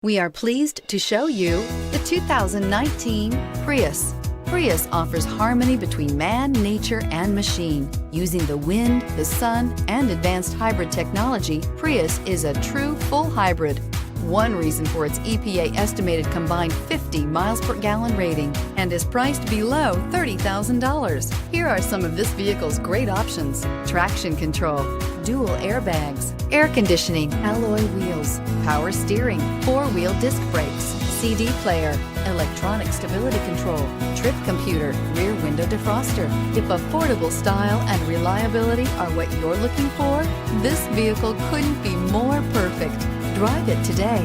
We are pleased to show you the 2019 Prius. Prius offers harmony between man, nature, and machine. Using the wind, the sun, and advanced hybrid technology, Prius is a true full hybrid. One reason for its EPA estimated combined 50 miles per gallon rating and is priced below $30,000. Here are some of this vehicle's great options: traction control, dual airbags, air conditioning, alloy wheels, power steering, four-wheel disc brakes, CD player, electronic stability control, trip computer, rear window defroster. If affordable style and reliability are what you're looking for, this vehicle couldn't be more perfect. Drive it today.